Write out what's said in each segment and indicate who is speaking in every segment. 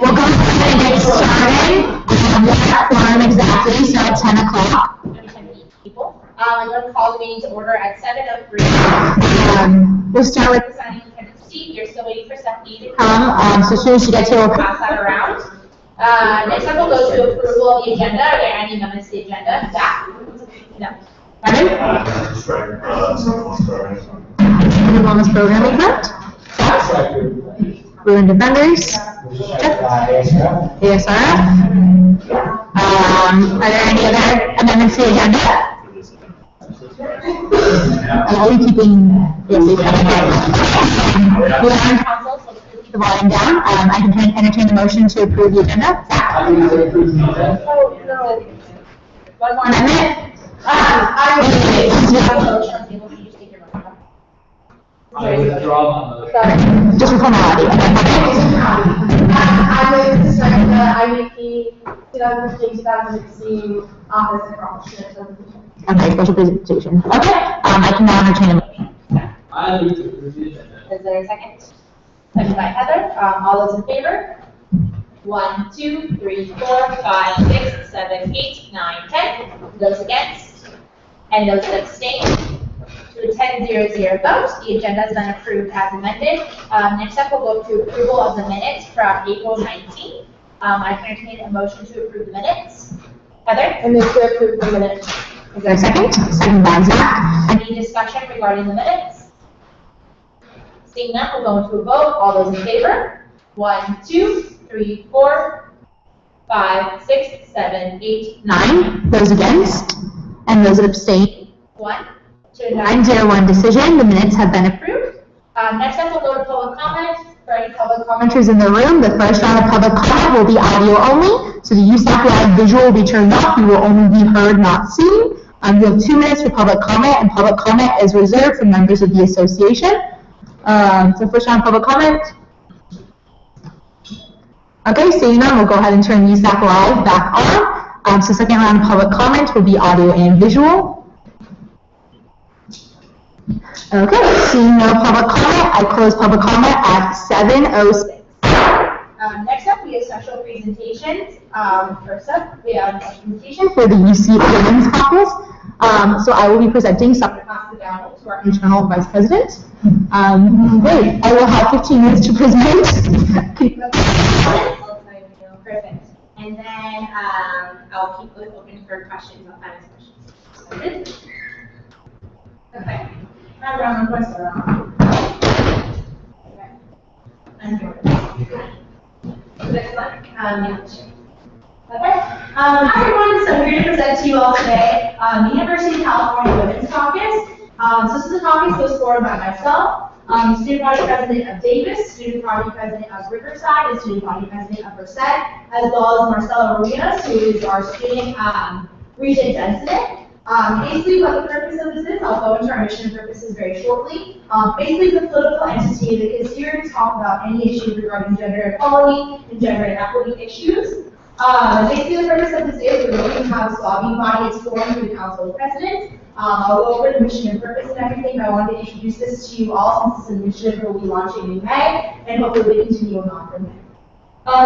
Speaker 1: We'll go ahead and get started. We'll have quorum exactly, so at 10 o'clock.
Speaker 2: I'm going to call the meeting to order at 7:03.
Speaker 1: We'll start with
Speaker 2: The signing of the seat. You're still waiting for Stephanie to
Speaker 1: come. So as soon as she gets here, we'll
Speaker 2: pass that around. Next up, we'll go to approval of the agenda. Are there any amendments to the agenda? Zach? No.
Speaker 1: Pardon? The wellness programming, correct? Ruined Defenders. ASRF. Are there any other amendments to the agenda? Are we keeping the volume down? I can entertain the motion to approve the agenda.
Speaker 2: Oh, no. One more amendment. I will just take your motion.
Speaker 3: I withdraw my motion.
Speaker 1: Just for formality.
Speaker 4: I would second the IVP 2015-2016 office accomplishment.
Speaker 1: Okay, special presentation. Okay, I can now entertain a motion.
Speaker 3: I move to approve the agenda.
Speaker 2: Is there a second? Second by Heather. All those in favor? 1, 2, 3, 4, 5, 6, 7, 8, 9, 10. Those against? And those that abstain? To a 10-0-0 vote, the agenda has been approved as amended. Next up, we'll go to approval of the minutes from April 19th. I can entertain a motion to approve the minutes. Heather?
Speaker 4: I move to approve the minutes.
Speaker 1: Is there a second? Second by Zach.
Speaker 2: Any discussion regarding the minutes? Seeing none, we'll go into a vote. All those in favor? 1, 2, 3, 4, 5, 6, 7, 8,
Speaker 1: 9. Those against? And those that abstain?
Speaker 2: 1. To a
Speaker 1: 9-0-1 decision. The minutes have been approved.
Speaker 2: Next up, we'll go to public comment. For any public
Speaker 1: Commenters in the room, the first round of public comment will be audio only. So the USAC live visual will be turned off. You will only be heard, not seen. You have 2 minutes for public comment, and public comment is reserved for members of the association. So first round of public comment. Okay, seeing none, we'll go ahead and turn USAC live back on. So second round of public comment will be audio and visual. Okay, seeing no public comment, I close public comment at 7:06.
Speaker 2: Next up, we have special presentations. First up, we have a presentation
Speaker 1: For the UC Women's Caucus. So I will be presenting something to our internal vice president. Great, I will have 15 minutes to present.
Speaker 2: Perfect. And then I'll keep it open for questions on finance questions. Okay. Round request around. Okay. And yours. Next one. Okay. Hi everyone, so I'm here to present to you all today the University of California Women's Caucus. So this is a caucus that was formed by myself, student body president of Davis, student body president of Riverside, and student body president of Merced, as well as Marcella Ruinas, who is our student regent density. Basically, what the purpose of this is, I'll go into our mission and purposes very shortly. Basically, the political entity that is here to talk about any issues regarding gender equality and gender inequity issues. Basically, the purpose of this is we're going to have a lobbying body. It's formed through the Council of Presidents. I'll go over the mission and purpose and everything, but I wanted to introduce this to you all since this initiative will be launching in May, and hopefully we continue on from there.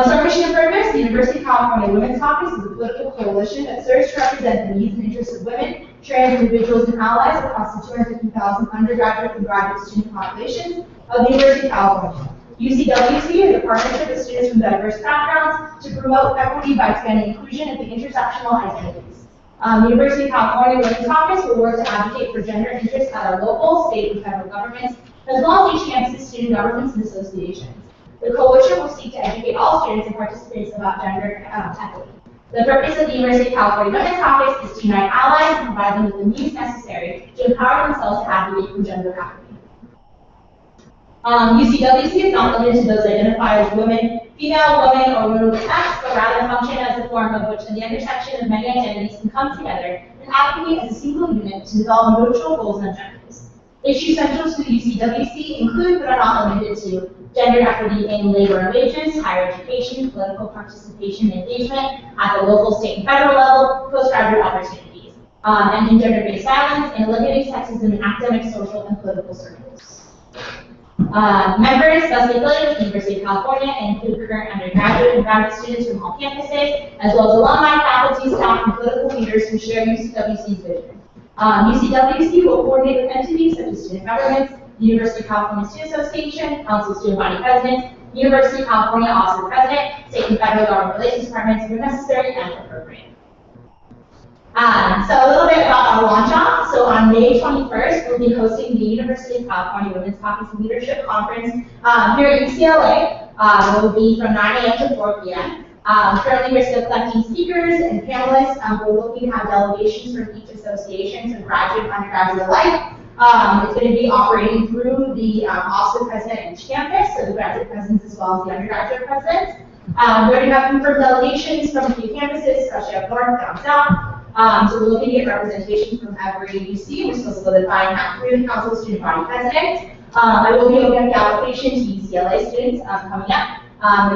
Speaker 2: So our mission and purpose, the University of California Women's Caucus is a political coalition that serves to represent the needs and interests of women, trans individuals, and allies across the 250,000 undergraduate and graduate student populations of the University of California. UCWC is a partnership with students from diverse backgrounds to promote equity by expanding inclusion at the intersectional identities. The University of California Women's Caucus will work to advocate for gender interests at our local, state, and federal governments, as well as each campus's student governments and associations. The coalition will seek to educate all students and participants about gender equity. The purpose of the University of California Women's Caucus is to unite allies and provide them with the means necessary to empower themselves to advocate for gender equity. UCWC is not limited to those identified as women, female, women, or women with X, but rather function as a form of which the intersection of many identities can come together and advocate as a single unit to develop mutual goals and objectives. Issues central to the UCWC include, but are not limited to, gender equity in labor and wages, higher education, political participation and engagement at the local, state, and federal level, postgraduate opportunities, ending gender-based violence, and eliminating sexism in academic, social, and political circles. Members thus affiliated with the University of California include current undergraduate and graduate students from all campuses, as well as alumni, faculty, staff, and political leaders who share UCWC's vision. UCWC will coordinate with entities such as student governments, the University of California Student Association, Council of Student Body Presidents, University of California Office of President, state and federal government relations departments where necessary and appropriate. So a little bit about our launch off. So on May 21st, we'll be hosting the University of California Women's Caucus Leadership Conference here at UCLA. It will be from 9 a.m. to 4 p.m. Currently, we're still collecting speakers and panelists. We're looking to have delegations from each association, so graduate, undergraduate alike. It's going to be operating through the office of president at each campus, so the graduate presidents as well as the undergraduate presidents. We're going to have confirmed delegations from a few campuses, especially up north, down south. So we're looking to get representation from every UC. We're supposed to solidify that through the Council of Student Body Presidents. I will be opening up the application to UCLA students coming up.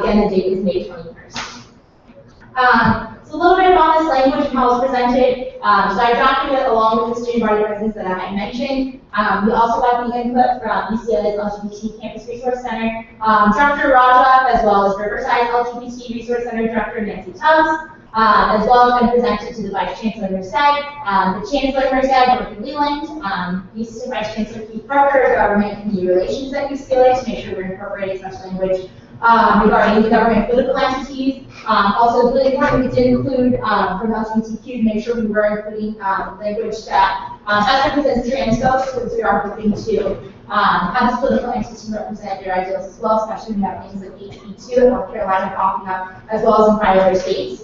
Speaker 2: Again, the date is May 21st. So a little bit about this language and how it's presented. So I drafted it along with the student body presidents that I mentioned. We also got the input from UCLA's LGBT Campus Resource Center Director Raja, as well as Riverside LGBT Resource Center Director Nancy Tubbs, as well as been presented to the Vice Chancellor Merced, the Chancellor Merced, Dorothy Leland, the Assistant Vice Chancellor Keith Parker, Government and Community Relations at UCLA to make sure we're incorporating such language regarding the government and political entities. Also, it's really important to include from LGBTQ to make sure we were including language that best represents trans folks, because we are hoping to have this political entity represent their ideals as well, especially when we have things like HB2 in North Carolina popping up, as well as in prior states.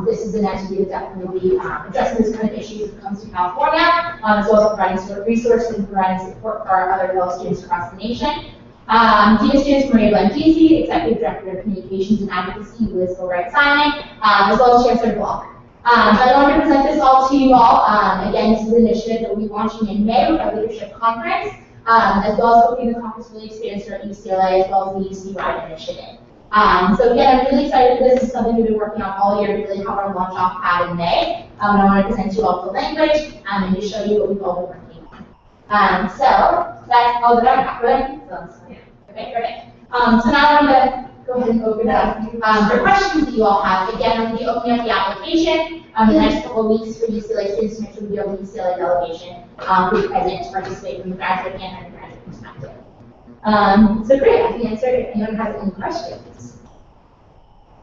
Speaker 2: This is an entity that definitely will be addressing this kind of issues when it comes to California, as well as providing sort of resources and providing support for our other fellow students across the nation. Dean of Students Maria Blandisi, Executive Director of Communications and Advocacy, Liz Fulbright Simon, as well as Chancellor Block. I wanted to present this all to you all. Again, this is an initiative that we'll be launching in May with our leadership conference, as well as hoping the conference really expands throughout UCLA, as well as the UC-wide initiative. So again, I'm really excited for this. This is something we've been working on all year to really have our launch off pad in May. And I want to present you all the language and to show you what we've all been working on. So that's all that I have. Okay, perfect. So now I'm going to go ahead and open up for questions that you all have. Again, I'm going to be opening up the application in the next couple of weeks for UCLA students to make sure we build the UCLA delegation who's present to participate from the graduate and undergraduate perspective. So great, I can answer if anyone has any questions.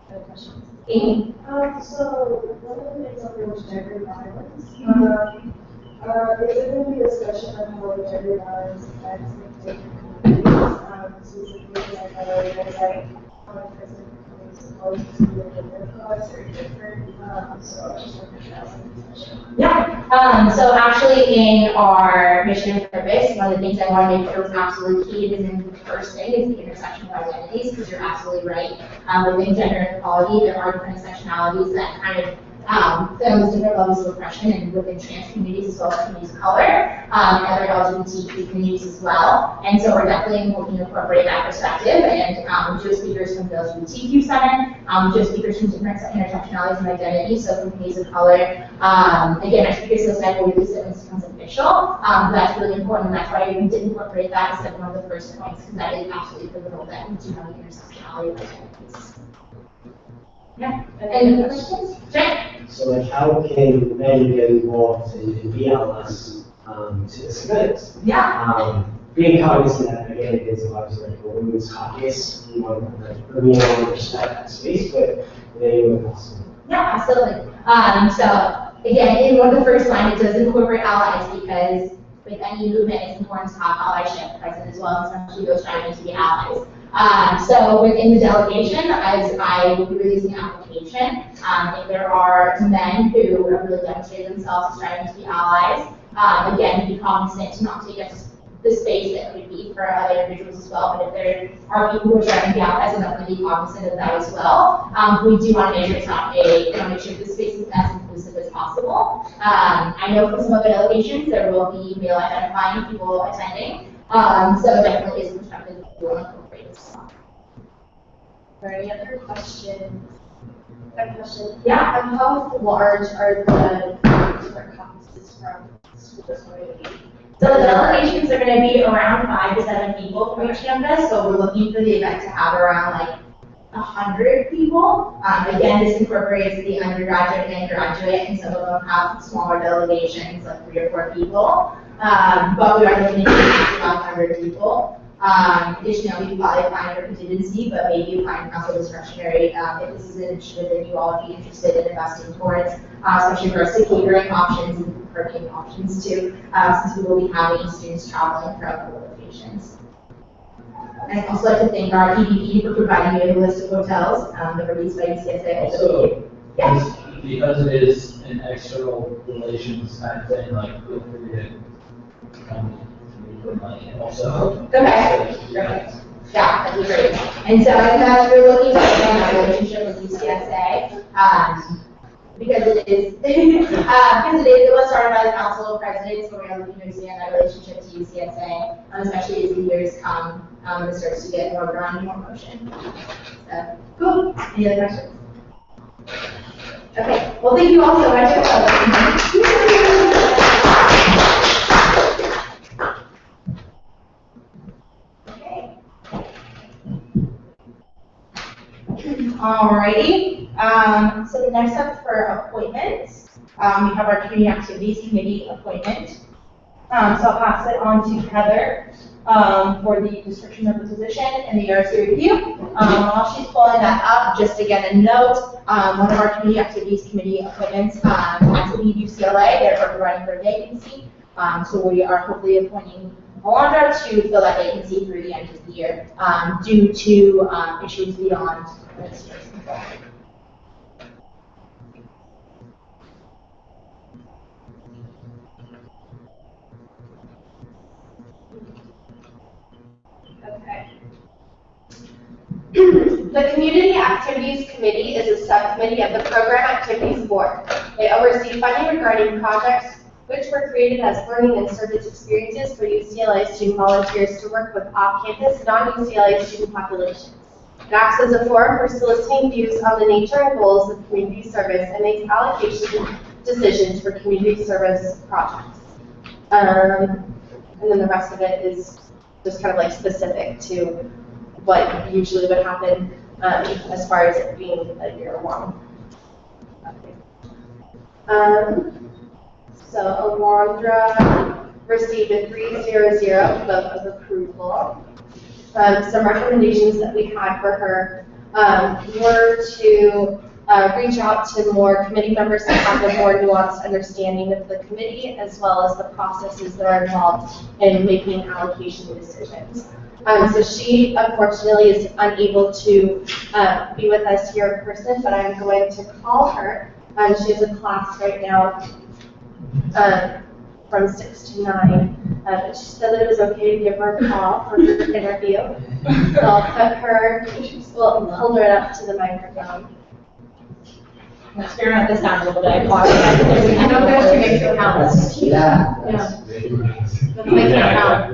Speaker 2: Other questions? Amy?
Speaker 4: So one of the things on the gender violence, is there going to be a discussion on how gender violence affects different communities, specifically like one person is supposed to be a different cause or different, so I was just wondering if that was a discussion.
Speaker 2: Yeah, so actually in our mission and purpose, one of the things I want to make sure was absolutely key is in the first thing is the intersection of identities, because you're absolutely right. Within gender inequality, there are different intersectionalities that kind of those different levels of oppression, and within trans communities as well as communities of color, and other LGBTQ communities as well. And so we're definitely looking to incorporate that perspective, and we do speakers from the LGBTQ Center, we do speakers from different intersectionalities and identities, so from communities of color. Again, our speakers list I will release it when it becomes official. That's really important, and that's why we did incorporate that as one of the first points, because that is absolutely pivotal that we do have the intersectionality of identities. Yeah. Any other questions? Sure.
Speaker 5: So, like, how can men get involved in BLS to this event?
Speaker 2: Yeah.
Speaker 5: Being cognizant that, again, it is obviously like a women's caucus, you want to bring in all respect that space, but they would also.
Speaker 2: Yeah, absolutely. So, again, in one of the first line, it does incorporate allies, because with any movement, it's important to have allyship present as well, especially those striving to be allies. So within the delegation, as I will be releasing an application, if there are men who have really demonstrated themselves as striving to be allies, again, be cognizant to not take up the space that would be for other individuals as well. But if there are people who are striving to be allies, I'm definitely be cognizant of that as well. We do want to make sure it's not we want to make sure the space is as inclusive as possible. I know for some other delegations, there will be male identifying people attending. So definitely is a perspective that we will incorporate as well.
Speaker 4: Are there any other questions? I have a question.
Speaker 2: Yeah.
Speaker 4: How large are the different conferences from
Speaker 2: school is going to be. So the delegations are going to be around 5 to 7 people from each campus, so we're looking for the event to have around like 100 people. Again, this incorporates the undergraduate and graduate, and some of them have smaller delegations, like 3 or 4 people. But we are looking to get 500 people. Additionally, we probably applying for contingency, but maybe applying council discretionary if this is an initiative that you all would be interested in investing towards, especially for us, the catering options and parking options too, since we will be having students traveling from other locations. And I'd also like to thank our EVP for providing me with a list of hotels that were released by UCSA.
Speaker 3: Also,
Speaker 2: Yeah.
Speaker 3: because it is an external relations kind of thing, like, feel free to come to me for money also.
Speaker 2: Okay.
Speaker 3: Yeah.
Speaker 2: Yeah, that'd be great. And so as we're looking to expand our relationship with UCSA, because it is, it was started by the Council of Presidents, so we are looking to expand that relationship to UCSA, especially as the years come, and it starts to get more ground, more motion. So, cool. Any other questions? Okay, well, thank you all so much for coming. Alrighty, so the next up for appointments, we have our Community Activities Committee appointment. So I'll pass it on to Heather for the description of the position and the ERC review. While she's pulling that up, just again a note, one of our Community Activities Committee appointments has to leave UCLA, therefore running for a vacancy. So we are hopefully appointing Alondra to fill that vacancy through the end of the year due to issues beyond this year's control. Okay.
Speaker 6: The Community Activities Committee is a subcommittee of the Program Activities Board. They oversee funding regarding projects which were created as learning and service experiences for UCLA student volunteers to work with off-campus, non-UCLA student populations. It acts as a forum for soliciting views on the nature and goals of community service and makes allocation decisions for community service projects. And then the rest of it is just kind of like specific to what usually would happen as far as it being a year long. So Alondra received a 300 vote of approval. Some recommendations that we had for her were to reach out to more committee members to have a more nuanced understanding of the committee as well as the processes that are involved in making allocation decisions. So she unfortunately is unable to be with us here in person, but I'm going to call her. She has a class right now from 6 to 9. But she said that it was okay to give her a call for her interview. So I'll put her, we'll hold her up to the microphone.
Speaker 2: I'm scaring out the sound a little bit, I apologize. I know there's two extra counts.
Speaker 5: Yeah.
Speaker 2: Let's make it count.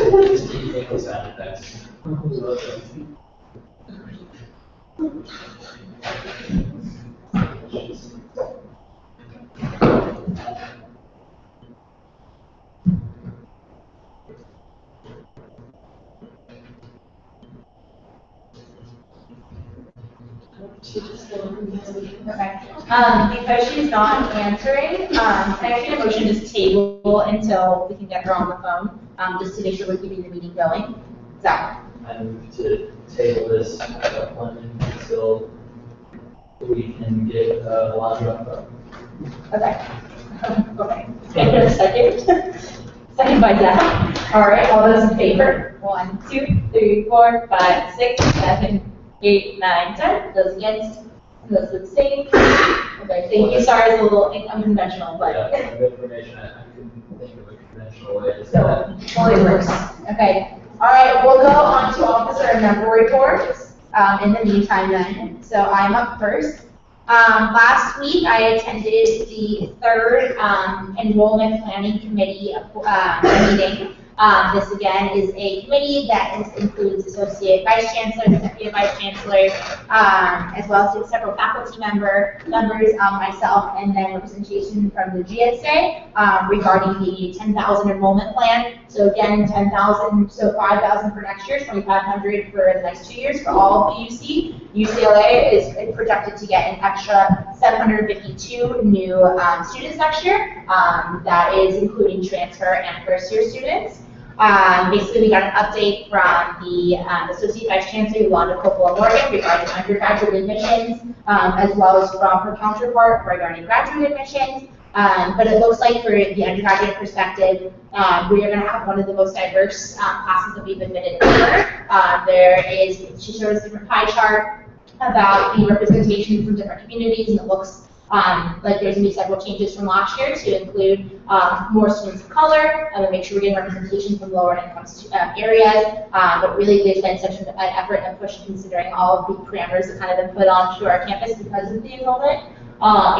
Speaker 3: Just need to make those sound effects.
Speaker 2: Okay. Because she's not answering, can I get a motion to table until we can get her on the phone, just to make sure we're keeping the meeting going? Zach?
Speaker 3: I move to table this appointment until we can get Alondra.
Speaker 2: Okay. Okay. Can I get a second? Second by Zach. All right, all those in favor? 1, 2, 3, 4, 5, 6, 7, 8, 9, 10. Those against? Those abstaining? Okay, thank you. Sorry, it's a little unconventional, but.
Speaker 3: Yeah, good information. I couldn't think of a conventional way to say
Speaker 2: So,
Speaker 3: that.
Speaker 2: fully works. Okay. All right, we'll go on to officer and member reports in the meantime then. So I'm up first. Last week, I attended the third enrollment planning committee meeting. This again is a committee that includes associate vice chancellors, executive vice chancellors, as well as several faculty members, myself, and then representation from the GSA regarding the 10,000 enrollment plan. So again, 10,000, so 5,000 for next year, 2,500 for the next 2 years for all of the UC. UCLA is projected to get an extra 752 new students next year. That is including transfer and first-year students. Basically, we got an update from the Associate Vice Chancellor, Yolanda Coppola-Morgan, regarding undergraduate admissions, as well as from her counterpart regarding graduate admissions. But it looks like for the undergraduate perspective, we are going to have one of the most diverse classes that we've admitted ever. She showed us a different pie chart about the representation from different communities, and it looks like there's going to be several changes from last year to include more students of color, and make sure we're getting representation from lower income areas. But really, there's been such an effort and push considering all of the parameters that kind of been put onto our campus because of the enrollment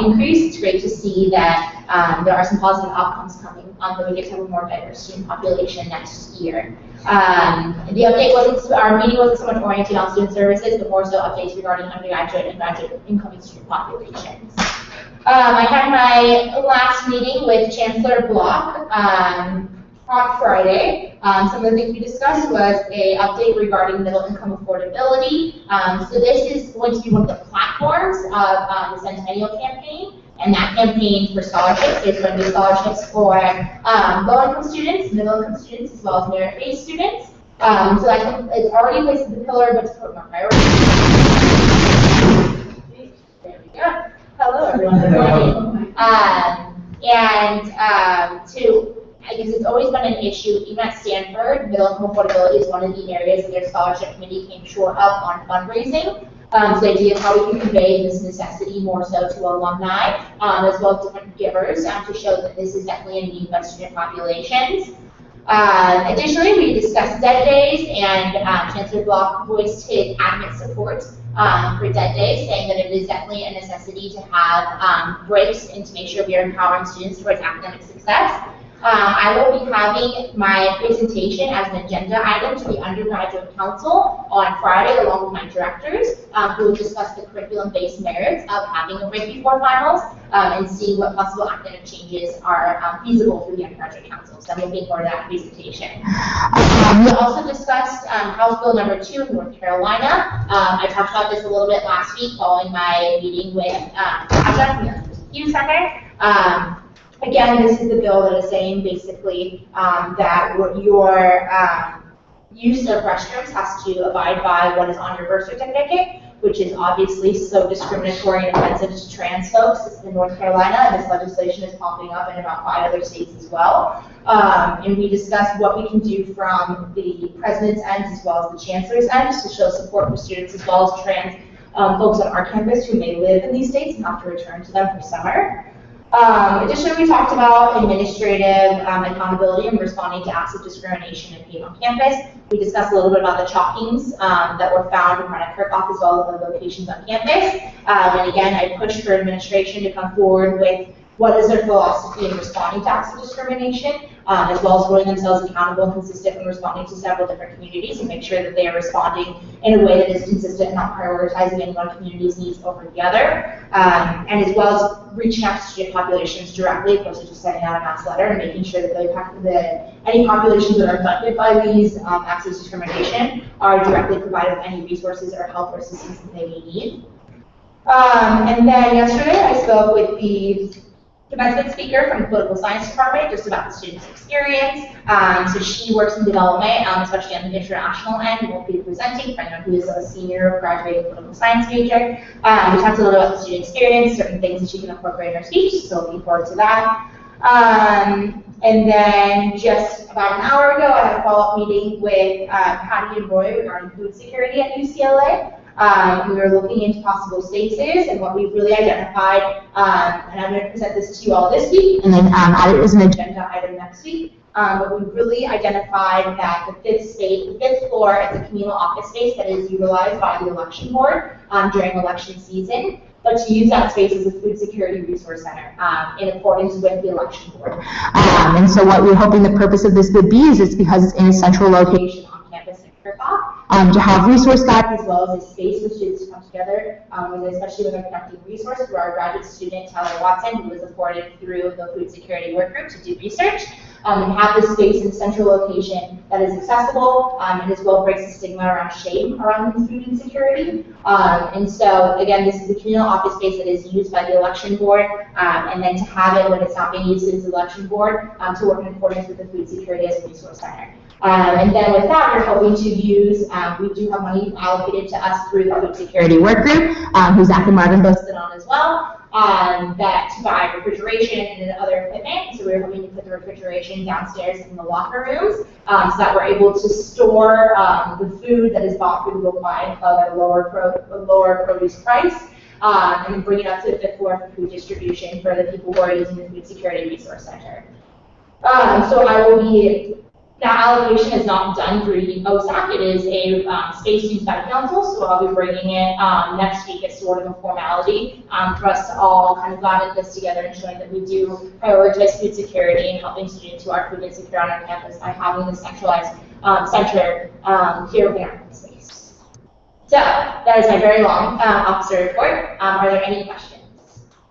Speaker 2: increase. It's great to see that there are some positive outcomes coming that we get to have a more diverse student population next year. The update our meeting wasn't so much oriented on student services, but more so updates regarding undergraduate and graduate incoming student populations. I had my last meeting with Chancellor Block on Friday. Some of the things we discussed was an update regarding middle income affordability. So this is going to be one of the platforms of the Centennial Campaign. And that campaign for scholarships, there's going to be scholarships for low-income students, middle-income students, as well as merit-based students. So it's already placed in the pillar, but to put more priority. There we go. Hello, everyone. Good morning. Because it's always been an issue, even at Stanford, middle-income affordability is one of the areas that their scholarship committee came short up on fundraising. So the idea of how we can convey this necessity more so to alumni, as well as different givers, to show that this is definitely a need by student populations. Additionally, we discussed dead days, and Chancellor Block voiced his adamant support for dead days, saying that it is definitely a necessity to have breaks and to make sure we are empowering students towards academic success. I will be having my presentation as an agenda item to the Undergraduate Council on Friday along with my directors, who will discuss the curriculum-based merits of having a break before finals and seeing what possible academic changes are feasible through the Undergraduate Council. So I'm looking forward to that presentation. We also discussed House Bill number 2 in North Carolina. I talked about this a little bit last week following my meeting with Tasha from the USAC. Again, this is the bill that is saying basically that your use of restrooms has to abide by what is on your birth certificate, which is obviously so discriminatory and offensive to trans folks in North Carolina, and this legislation is popping up in about 5 other states as well. And we discussed what we can do from the president's end as well as the chancellor's end to show support for students as well as trans folks on our campus who may live in these states and have to return to them for summer. Additionally, we talked about administrative accountability and responding to acts of discrimination and hate on campus. We discussed a little bit about the chalkings that were found in front of Kirkhoff as well as the locations on campus. And again, I pushed for administration to come forward with what is their philosophy in responding to acts of discrimination, as well as holding themselves accountable and consistent in responding to several different communities and make sure that they are responding in a way that is consistent and not prioritizing any one community's needs over the other, and as well as reaching out to student populations directly, opposed to just sending out a mass letter and making sure that any populations that are affected by these acts of discrimination are directly provided with any resources or help or assistance that they may need. And then yesterday I spoke with the commencement speaker from the political science department just about the student's experience. So she works in development, especially on the international end, and will be presenting for anyone who is a senior or graduating political science major. We talked a little about the student experience, certain things that she can incorporate in her speech, so looking forward to that. And then just about an hour ago, I had a follow-up meeting with Patty and Roy regarding food security at UCLA. We were looking into possible spaces and what we've really identified, and I'm going to present this to you all this week, and then add it as an agenda item next week. but we really identified that the fifth floor is a communal office space that is utilized by the election board during election season, but to use that space as a food security resource center in accordance with the election board. And so what we're hoping the purpose of this would be is it's because it's in a central location on campus in Kirkhoff, to have resource guides as well as a space for students to come together, especially when they're conducting resource through our graduate student, Tyler Watson, who was afforded through the food security work group to do research, and have this space in a central location that is accessible and as well breaks the stigma around shame around food insecurity. And so again, this is the communal office space that is used by the election board, and then to have it when it's not being used as the election board to work in accordance with the food security as a resource center. And then with that, we're hoping to use, we do have money allocated to us through the food security work group, who Zach and Marvin both sit on as well, that to buy refrigeration and other equipment. So we're hoping to put the refrigeration downstairs in the locker rooms so that we're able to store the food that is bought through the local line at a lower produce price, and bring it up to the fifth floor for food distribution for the people who are using the food security resource center. So I will be, that allocation is not done through USAC. It is a space used by council, so I'll be bringing it next week as sort of a formality for us to all kind of gather this together and showing that we do prioritize food security and helping students who are food insecure on our campus by having this centralized center here within our space. So that is my very long officer report. Are there any questions?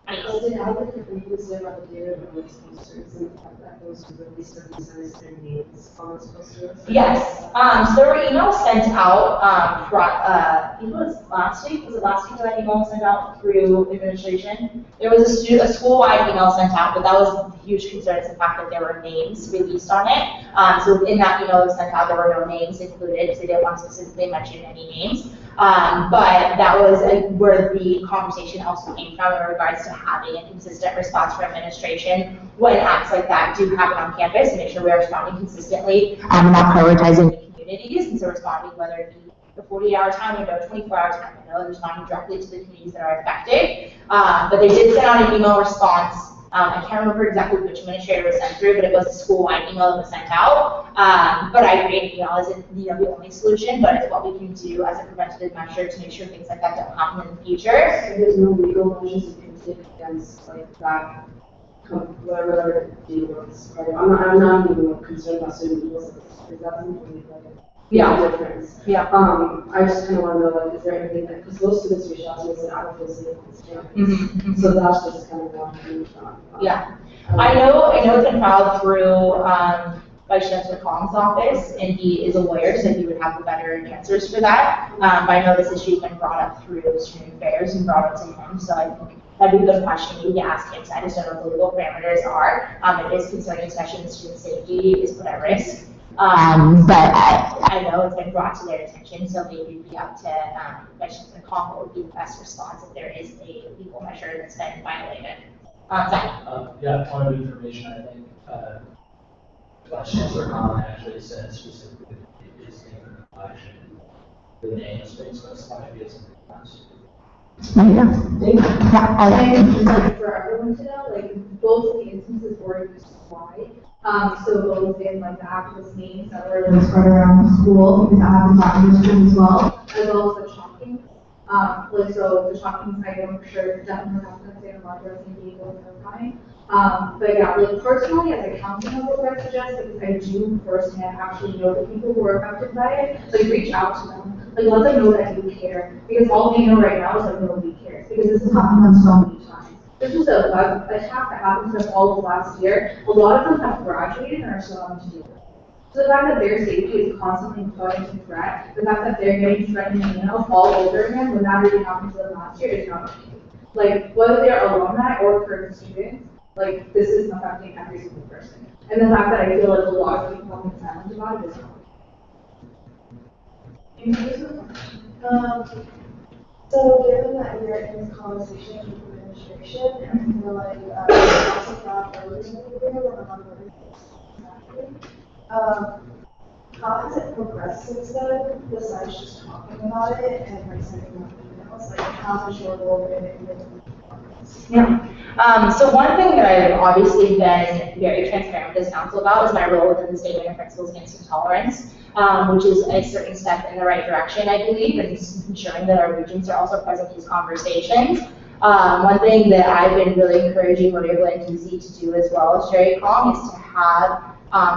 Speaker 4: Did applicant revisit about the data of those posters and the fact that those were really services their names on those posters?
Speaker 2: Yes. So there were emails sent out, I think it was last week. Was it last week that email was sent out through administration? There was a school-wide email sent out, but that was a huge concern, is the fact that there were names released on it. So in that email that was sent out, there were no names included, because they didn't want to specifically mention any names. But that was where the conversation also came from in regards to having a consistent response from administration when acts like that do happen on campus, and make sure we are responding consistently and not prioritizing the communities, and so responding whether it be the 48-hour time window, 24-hour time window, and responding directly to the communities that are affected. But they did send out an email response. I can't remember exactly which administrator was sent through, but it was a school-wide email that was sent out. But I agree, email isn't the only solution, but it's what we can do as a preventative measure to make sure things like that don't happen in the future.
Speaker 4: So there's no legal measures you can take against like that, whatever the deal was, right? I'm not even concerned about suing legal systems, because that doesn't really make a difference.
Speaker 2: Yeah.
Speaker 4: I just kind of want to know, like, is there anything that, because most students reach out to me and say, I don't feel safe on this campus. So that's just kind of what I'm
Speaker 2: Yeah. I know it's been filed through Vice Chancellor Kong's office, and he is a lawyer, so he would have the better answers for that. But I know this issue has been brought up through student affairs and brought up to him, so I think that'd be a good question you can ask him, because I just don't know what the legal parameters are. It is concerning, especially when student safety is put at risk. But I know it's been brought to their attention, so maybe it'd be up to Vice Chancellor Kong what would be the best response if there is a legal measure that's been violated.
Speaker 3: Yeah, point of information, I think, Vice Chancellor Khan actually said specifically it is in election. The name is being specified as a constitution.
Speaker 4: Like for everyone to know, like both the instances were used wide. So both in like the activist names that were like spread around the school, because that happens at the school as well as the shocking. Like so the shocking side, I'm sure definitely not going to say a lot of things being terrifying. But yeah, like personally, as a council member, what I suggest, because I do firsthand actually know the people who are affected by it, like reach out to them. Like let them know that you care. Because all they know right now is that nobody cares. Because this has happened to them so many times. This was a web attack that happened to them all of last year. A lot of them have graduated and are still having to deal with it. So the fact that their safety is constantly put into threat, the fact that they're getting threatened emails all over again when that really happened to them last year is not okay. Like whether they're alumni or current students, like this is affecting every single person. And the fact that I feel like a lot of people have been silent about it is not.
Speaker 7: So given that we're in this conversation with the administration, and I feel like also not how has it progressed since then, besides just talking about it and like sending out emails? Like how has your role been in
Speaker 2: Yeah. So one thing that I've obviously been very transparent with this council about is my role within the Statement of Principles Against Intolerance, which is a certain step in the right direction, I believe, and ensuring that our regents are also present in these conversations. One thing that I've been really encouraging Maria and DC to do as well as Jerry Kong is to have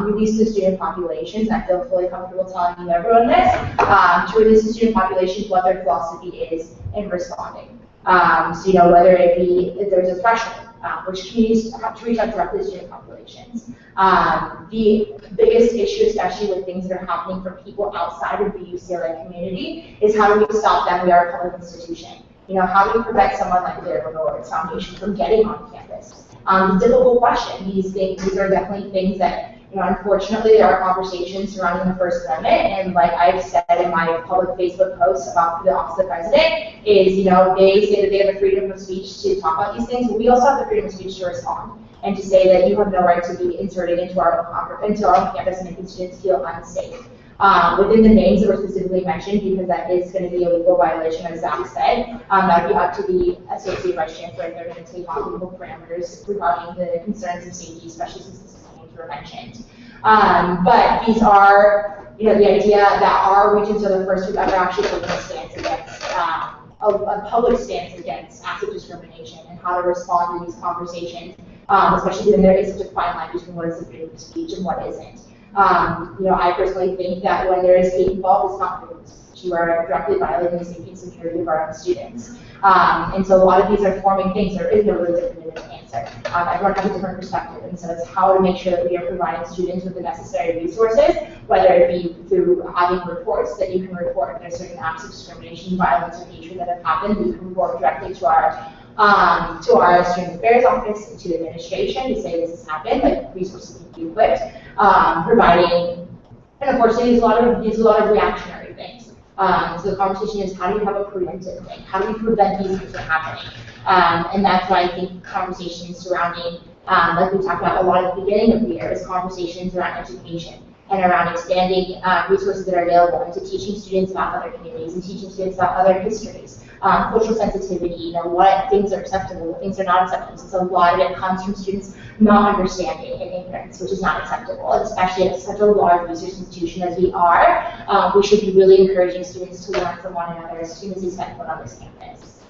Speaker 2: release the student populations, and I feel fully comfortable telling you everyone this, to release the student populations what their philosophy is in responding. So, whether it be, if there's a threshold, which communities have to reach out directly to student populations. The biggest issue, especially with things that are happening for people outside of the UCLA community, is how do we stop them? We are a public institution. How do we prevent someone like the Awards Foundation from getting on campus? Difficult question. These are definitely things that, unfortunately, there are conversations surrounding the First Amendment, and like I've said in my public Facebook posts about the Office of the President, is, they say that they have the freedom of speech to talk about these things, but we also have the freedom of speech to respond, and to say that you have no right to be inserted into our own campus and making students feel unsafe. Within the names that were specifically mentioned, because that is going to be a legal violation, as Zach said, that would be up to the Associate Vice Chancellor if they're going to take on legal parameters regarding the concerns of safety, especially since this is names were mentioned. But these are, the idea that our regents are the first who've ever actually taken a stance against, a public stance against active discrimination and how to respond to these conversations, especially when there is such a fine line between what is freedom of speech and what isn't. I personally think that when there is hate involved, it's not freedom of speech. You are directly violating the safety and security of our own students. And so a lot of these are forming things. There is no really definitive answer. Everyone has a different perspective, and so it's how to make sure that we are providing students with the necessary resources, whether it be through having reports that you can report if there's certain acts of discrimination, violence, or hatred that have happened. You can report directly to our student affairs office and to the administration to say this has happened, like resources can be equipped, providing, and unfortunately there's a lot of reactionary things. So the conversation is, how do we have a preventive thing? How do we prevent these things from happening? And that's why I think conversations surrounding, like we talked about a lot at the beginning of the year, is conversations around education and around expanding resources that are available, into teaching students about other communities and teaching students about other histories, cultural sensitivity, what things are acceptable, what things are not acceptable. So a lot of it comes from students not understanding and ignorance, which is not acceptable, and especially at such a large research institution as we are. We should be really encouraging students to learn from one another as soon as they step foot on this campus.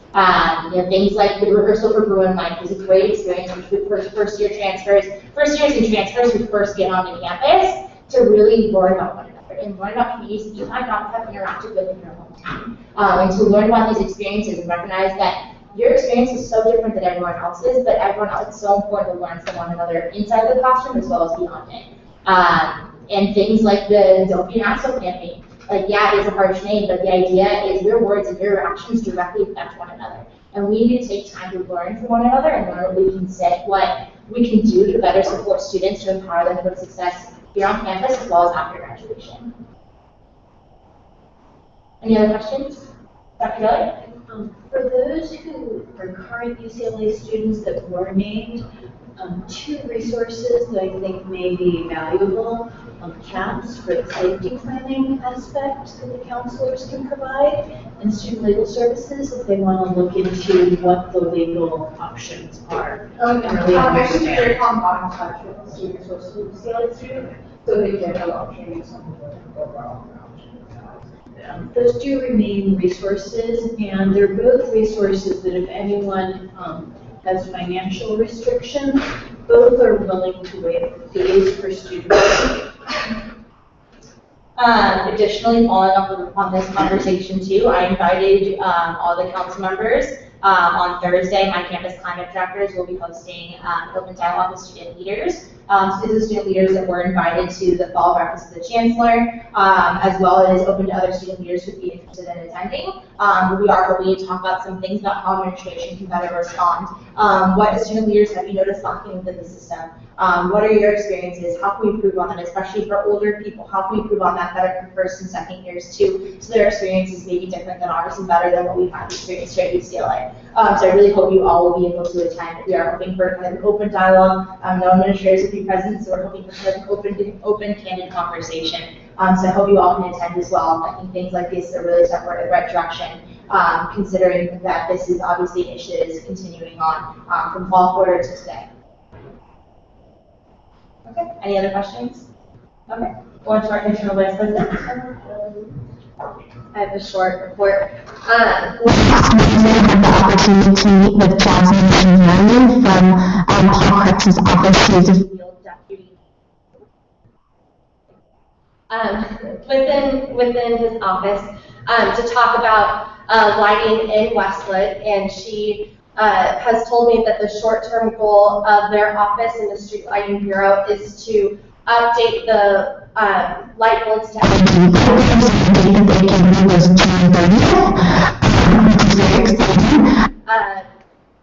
Speaker 2: Things like the rehearsal for Bruin Life is a great experience for first years and transfers who first get onto campus to really learn about one another and learn about communities that you might not have interacted with in your hometown. And to learn about these experiences and recognize that your experience is so different than everyone else's, but everyone else, it's so important to learn from one another inside the classroom as well as beyond it. And things like the Don't Be an Asshole campaign. Yeah, it is a harsh name, but the idea is your words and your actions directly affect one another. And we need to take time to learn from one another and learn what we can say, what we can do to better support students, to empower them for success here on campus as well as after graduation. Any other questions? Dr. Kelly?
Speaker 8: For those who are current UCLA students that were named, two resources that I think may be valuable, CAPS for the safety planning aspect that the counselors can provide, and student legal services if they want to look into what the legal options are.
Speaker 4: Actually, they're combined touch with students or UCLA students, so they get an opportunity to overall.
Speaker 8: Those do remain resources, and they're both resources that if anyone has financial restrictions, both are willing to waive fees for students.
Speaker 2: Additionally, following up on this conversation too, I invited all the council members. On Thursday, my campus climate directors will be hosting an open dialogue with student leaders. So these are student leaders that were invited to the fall breakfast of the chancellor, as well as open to other student leaders who would be interested in attending. We are hoping to talk about some things about how administration can better respond. What student leaders have you noticed lacking within the system? What are your experiences? How can we improve on that, especially for older people? How can we improve on that better for first and second years too, so their experiences may be different than ours and better than what we've had experienced here at UCLA. So I really hope you all will be able to attend. We are hoping for an open dialogue. No administrators will be present, so we're hoping for an open, candid conversation. So I hope you all can attend as well. I think things like this are really step in the right direction. considering that this is obviously an issue that is continuing on from fall quarter to today. Okay, any other questions? Okay, on to our interim vice president.
Speaker 6: I have a short report.
Speaker 1: Last Wednesday, I had the opportunity to meet with Jasmine and Marion from Paul Cripps' office. She is a
Speaker 6: Field deputy. Within his office, to talk about lighting in Westwood, and she has told me that the short-term goal of their office in the Street Lighting Bureau is to update the light bulbs to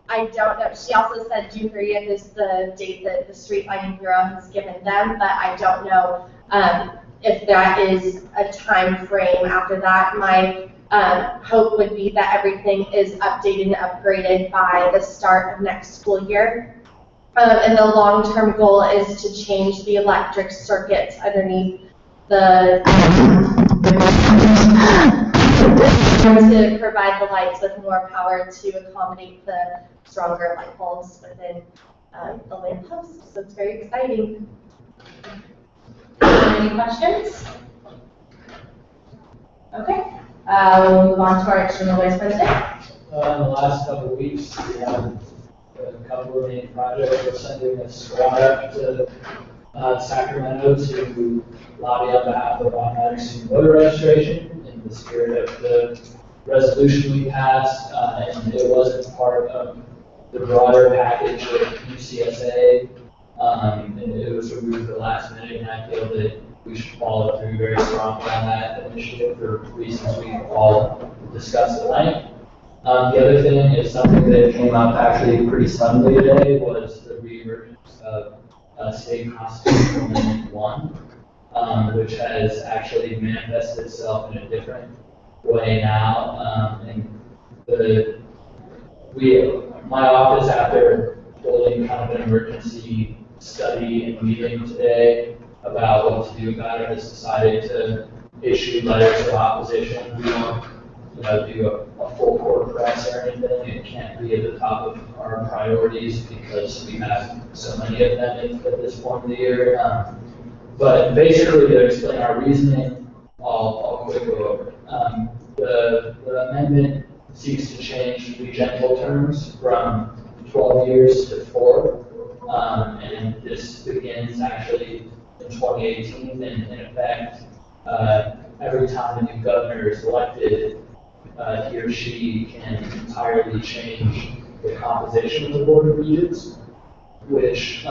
Speaker 6: I don't know. She also said June 30th is the date that the Street Lighting Bureau has given them, but I don't know if that is a time frame after that. My hope would be that everything is updated and upgraded by the start of next school year. And the long-term goal is to change the electric circuits underneath the to provide the lights with more power to accommodate the stronger light bulbs within the lamp post. So it's very exciting.
Speaker 2: Any questions? Okay, we'll move on to our external vice president.
Speaker 3: In the last couple of weeks, we have a couple of main projects. We're sending a squad up to Sacramento to lobby on behalf of automatic student voter registration in the spirit of the resolution we passed, and it wasn't part of the broader package of UCSA, and it was removed at the last minute, and I feel that we should follow through very strongly on that initiative for reasons we all discussed tonight. The other thing is something that came up actually pretty suddenly today was the reemergence of State Constitutional Amendment 1, which has actually manifested itself in a different way now. My office, after holding kind of an emergency study and meeting today about what to do about it, has decided to issue letters of opposition. We don't do a full court press or anything. It can't be at the top of our priorities because we have so many of them at this point in the year. But basically, to explain our reasoning, I'll quickly go over it. The amendment seeks to change the gentle terms from 12 years to 4. And this begins actually in 2018, and in effect, every time a new governor is elected, he or she can entirely change the composition of the Board of Regents, which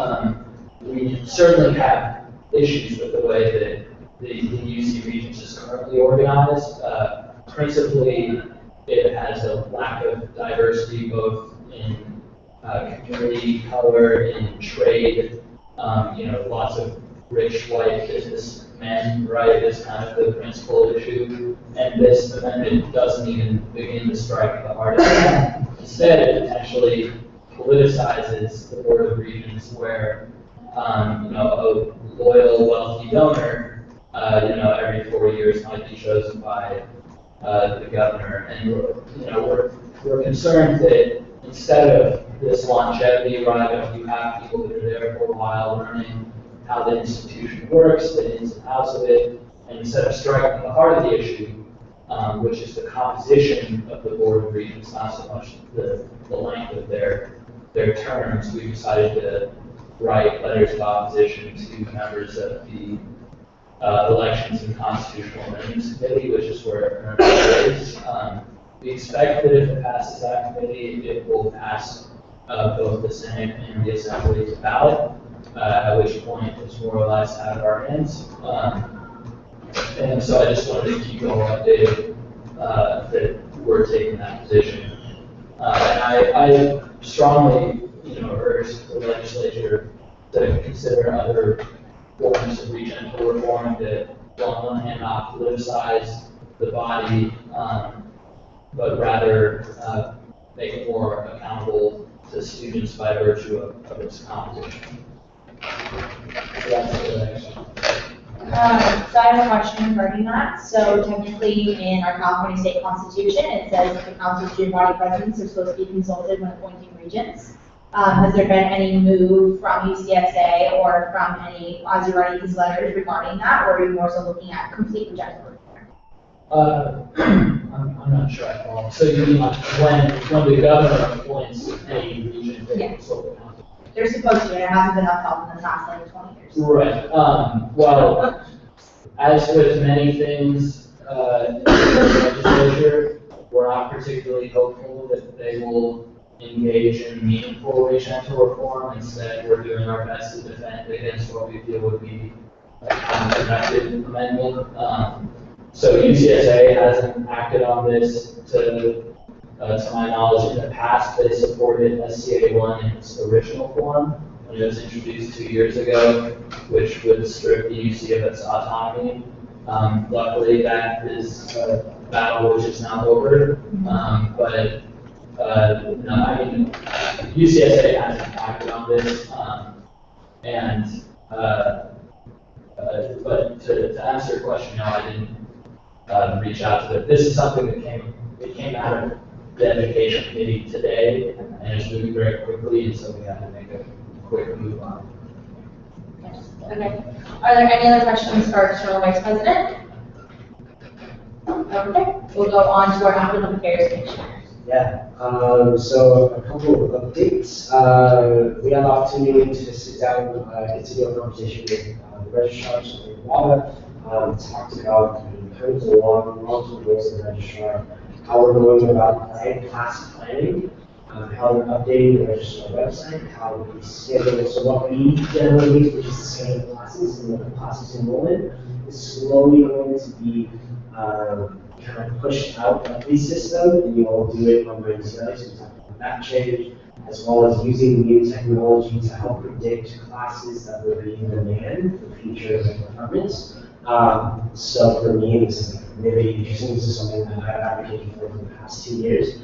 Speaker 3: we certainly have issues with the way that the UC Regents is currently organized. Principally, it has a lack of diversity both in community, color, in trade. Lots of rich white businessmen, right, is kind of the principal issue. And this amendment doesn't even begin to strike the heart of that. Instead, it potentially politicizes the Board of Regents where, a loyal, wealthy donor, every 4 years might be chosen by the governor. And we're concerned that instead of this longevity, right, you have people that are there for a while learning how the institution works, the ins and outs of it, and instead of striking the heart of the issue, which is the composition of the Board of Regents, not so much the length of their terms, we decided to write letters of opposition to members of the Elections and Constitutional Amendments Committee, which is where it currently is. We expect that if it passes that committee, it will pass both the Senate and the Assembly to ballot, at which point it's more or less out of our hands. And so I just wanted to keep you all updated that we're taking that position. And I strongly, urge the legislature to consider other forms of regenerative reform that, on one hand, not politicize the body, but rather make it more accountable to students by virtue of its composition. So that's the
Speaker 2: So I have a question regarding that. So technically, in our California State Constitution, it says that the council student body presidents are supposed to be consulted when appointing regents. Has there been any move from UCSA or from any, as you're writing these letters regarding that, or are you more so looking at complete rejection?
Speaker 3: I'm not sure I follow. So you mean when the governor appoints a region, they
Speaker 2: Yeah.
Speaker 3: consult the council?
Speaker 2: They're supposed to, and it hasn't been upheld in the past like 20 years.
Speaker 3: Right. Well, as with many things in the legislature, we're not particularly hopeful that they will engage in meaningful residential reform. Instead, we're doing our best to defend against what we feel would be a counterproductive amendment. So UCSA hasn't acted on this to my knowledge. In the past, they supported SCA1 in its original form when it was introduced 2 years ago, which would strip the UC of its autonomy. Luckily, that is a battle which is now over. But no, I mean, UCSA hasn't acted on this, but to answer your question, no, I didn't reach out to it. This is something that came out of the education committee today, and it's moving very quickly, and so we have to make a quick move on it.
Speaker 2: Okay. Are there any other questions for our external vice president? Okay. We'll go on to our academic affairs commissioner.
Speaker 5: Yeah, so a couple of updates. We had the opportunity to sit down and continue a conversation with the registrars of Walla. Talked about in terms of long-term goals of the registrar, how we're going about class planning, how we're updating the registrar website, how we schedule. So what we generally use, which is the schedule of classes and the classes enrollment, is slowly going to be kind of pushed out of the system, and you all do it on Wednesday. So we talk about that change, as well as using new technology to help predict classes that will be in demand for future departments. So for me, this is really interesting. This is something that I've advocated for the past 2 years.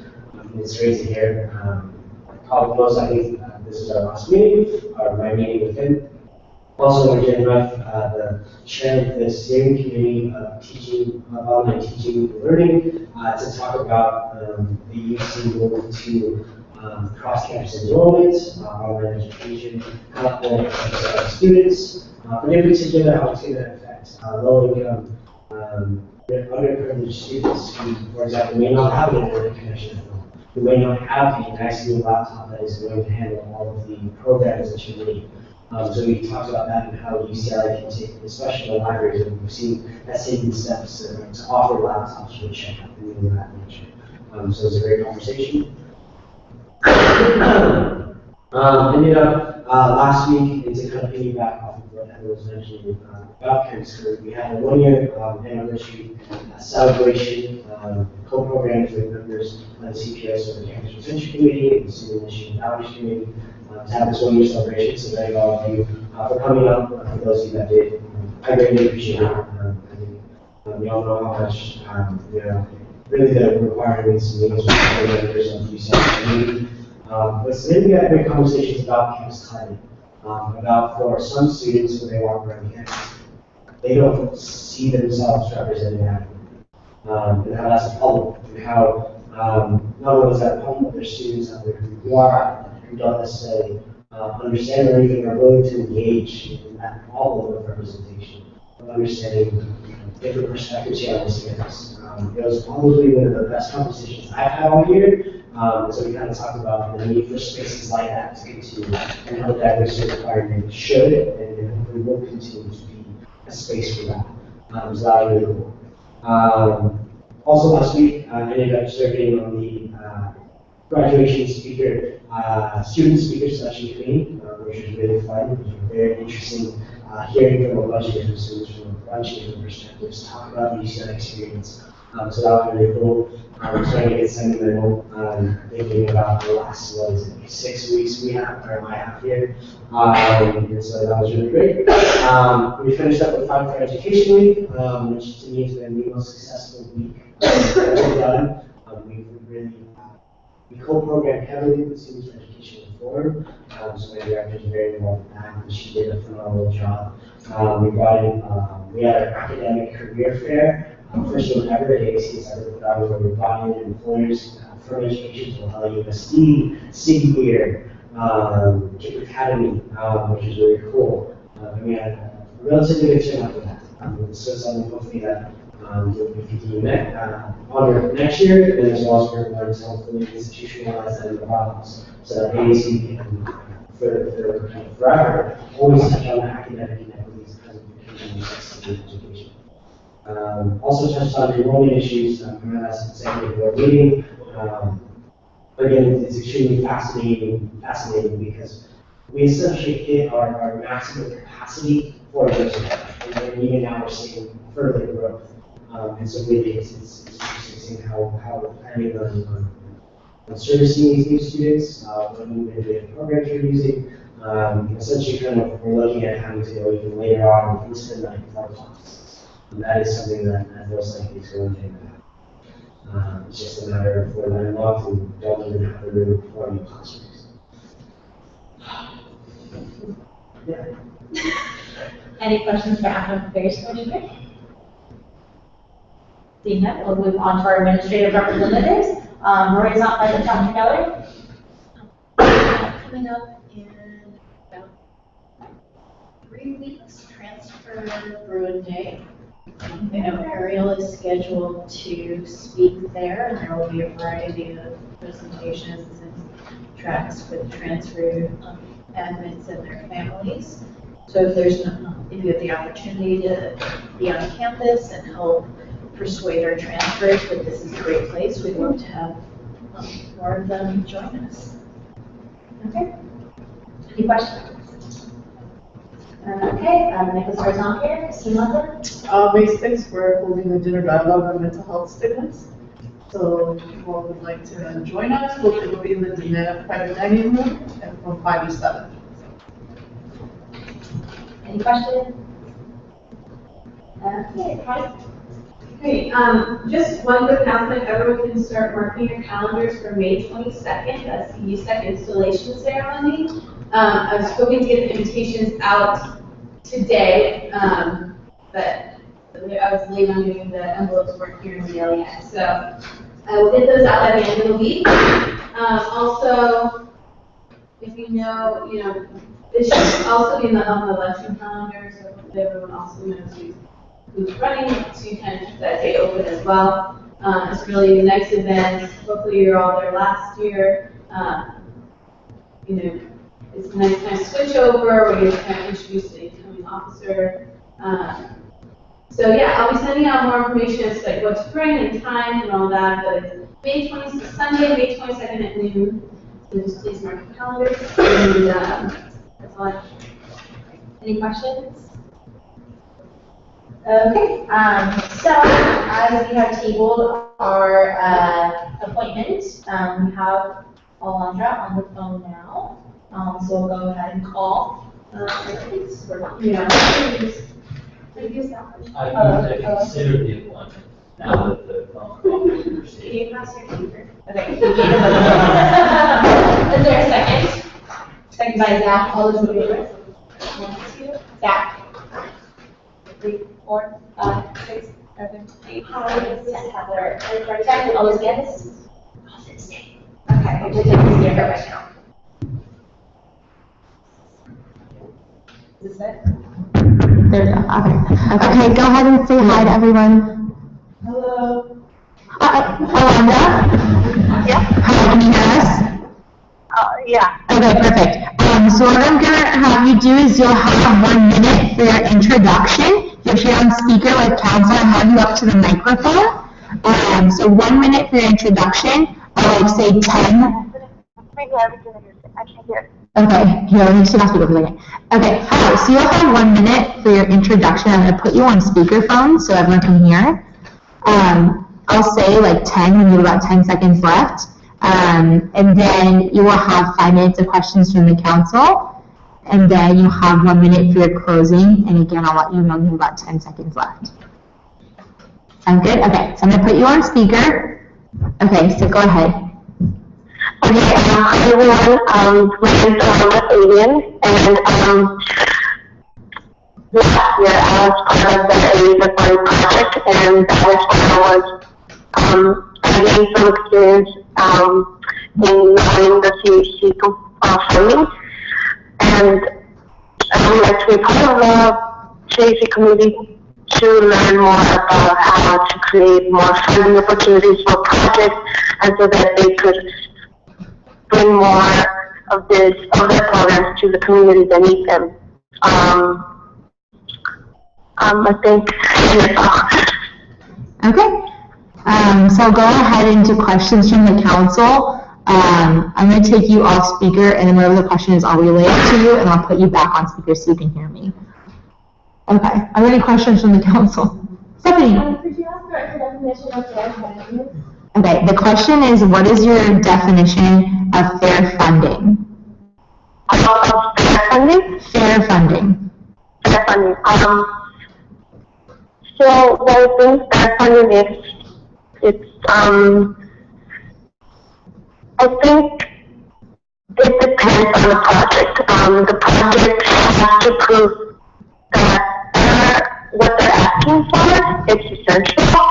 Speaker 5: It's great to hear. Probably most likely, this is our last meeting, or my meeting with him. Also, we're getting the chair of the steering committee of teaching, online teaching and learning, to talk about the UC move to cross-campus enrollment, online education, how to affect students, but in particular, how it's going to affect low-income, underprivileged students who, for example, may not have an internet connection at home, who may not have a nice new laptop that is going to handle all of the programs that you need. So we talked about that and how UCLA can take, especially the libraries, and we've seen that taking steps to offer laptops for the check and things of that nature. So it's a great conversation. Ended up last week, and to kind of piggyback off of what Heather was mentioning about campus career, we had a 1-year anniversary celebration, co-programmed with members of the CPS, so the Campus Retention Committee, and the Student Initiative and Outreach Committee, to have this 1-year celebration. So thank all of you for coming up. For those of you that did, I greatly appreciate it. I think we all know how much, really the requirements and meetings with the members of the USAC community. But today we had great conversations about campus climate, about for some students when they walk around campus, they don't see themselves represented adequately, and how that's a problem, and how not only is that a problem, but there's students out there who don't necessarily understand or even are willing to engage in that problem of representation, of understanding different perspectives here on this campus. It was probably one of the best conversations I've had all year. So we kind of talked about the need for spaces like that to continue, and how diversity requirement should and hopefully will continue to be a space for that. It was really cool. Also last week, I ended up serving on the graduation speaker, student speaker session committee, which was really fun. It was very interesting hearing from a bunch of different students from a bunch of different perspectives talk about the UCLA experience. So that was really cool. We're trying to get sentimental, thinking about the last, 6 weeks we have, or I have here. And so that was really great. We finished up with Fight for Education Week, which to me has been the most successful week that we've done. We co-programmed heavily with students for education forward. So my director is very involved in that, and she did a phenomenal job. We had our academic career fair, first one ever at AAC has ever put on, where we brought in employers from education to Ohio USD, SIG Gear, Chip Academy, which is really cool. And we had a relatively good turnout for that. So something hopefully that will continue next year, and as well as we're going to hopefully institutionalize that in the bylaws. So that AAC can, forever, always touch on academic inequities because of education. Also touched on enrollment issues from our last executive board meeting. Again, it's extremely fascinating because we essentially hit our maximum capacity for diversity, and then even now we're seeing further growth. And so really it's interesting seeing how we're planning on servicing these new students, what new innovative programs we're using. Essentially kind of we're looking at having to go even later on into the night for classes. And that is something that most likely is going to impact. It's just a matter of we're landlocked and don't even have the room for new classrooms. Yeah.
Speaker 2: Any questions for Academic Affairs Commissioner? Seeing none, we'll move on to our administrative representatives. Rory's not present, Dr. Keller.
Speaker 8: Coming up in about 3 weeks, transfer Bruin Day. I know Ariel is scheduled to speak there, and there will be a variety of presentations and tracks with transfer admins and their families. So if you have the opportunity to be on campus and help persuade our transfers that this is a great place, we'd love to have more of them join us.
Speaker 2: Okay. Any questions? Okay, Nicholas is on here. Mr. Mother?
Speaker 9: May 6th, we're holding a dinner dialogue on mental health stigmas. So if people would like to join us, it will be in the private dining room and from 5 to 7.
Speaker 2: Any questions? Okay, Kai?
Speaker 10: Hey, just one quick announcement, everyone can start marking your calendars for May 22nd, that's the USAC installation ceremony. I was hoping to get the invitations out today, but I was late on doing the envelopes weren't here in the mail yet, so I will get those out by the end of the week. Also, if you know, it should also be on the election calendar, so everyone also knows who's running, so you kind of keep that day open as well. It's really a nice event. Hopefully you're all there last year. It's a nice kind of switch over where you're kind of introduced to the incoming officer. So yeah, I'll be sending out more information as to like what to bring and times and all that, but it's May 20th, Sunday, May 22nd at noon. So just please mark your calendars. And that's all I have.
Speaker 2: Any questions? Okay, so as we have tabled our appointment, we have Alondra on the phone now. So we'll go ahead and call. Please.
Speaker 3: I need to consider the appointment now that the phone call is
Speaker 2: Can
Speaker 3: received.
Speaker 2: you pass your paper? Okay. Is there a second? Second by Zach. All those in favor? 1, 2. Zach. 3, 4, 5, 6, 7, 8, 9, 10. 10. All those against? Okay, we'll take this here right now. Is this it?
Speaker 1: There we go. Okay, go ahead and say hi to everyone.
Speaker 10: Hello.
Speaker 1: Alondra?
Speaker 11: Yeah.
Speaker 1: Hi, can you hear us?
Speaker 11: Yeah.
Speaker 1: Okay, perfect. So what I'm going to have you do is you'll have 1 minute for your introduction. You'll share on speaker with council and have you up to the microphone. So 1 minute for your introduction. I like say 10.
Speaker 11: I can't hear.
Speaker 1: Okay, here, let me just ask you for a second. Okay, hi, so you'll have 1 minute for your introduction. I'm going to put you on speakerphone so everyone can hear. I'll say like 10 when you have about 10 seconds left. And then you will have 5 minutes of questions from the council. And then you'll have 1 minute for your closing. And again, I'll let you know you have about 10 seconds left. Sound good? Okay, so I'm going to put you on speaker. Okay, so go ahead.
Speaker 11: Okay, hi everyone, my name is Alien, and last year I was part of the Elisa Fund project, and that was when I gained some experience in knowing the CHC funding, and I would like to be part of the CHC committee to learn more about how to create more funding opportunities for projects, and so that they could bring more of their programs to the community that need them. I think that's all.
Speaker 1: Okay. So go ahead into questions from the council. I'm going to take you off speaker, and then whatever the question is, I'll relay it to you, and I'll put you back on speaker so you can hear me. Okay. Are there any questions from the council? Stephanie?
Speaker 7: Could you ask what your definition of fair funding is?
Speaker 1: Okay. The question is, what is your definition of fair funding?
Speaker 11: Fair funding?
Speaker 1: Fair funding.
Speaker 11: Fair funding. So what I think fair funding is, I think it depends on the project. The project has to prove that what they're asking for is essential,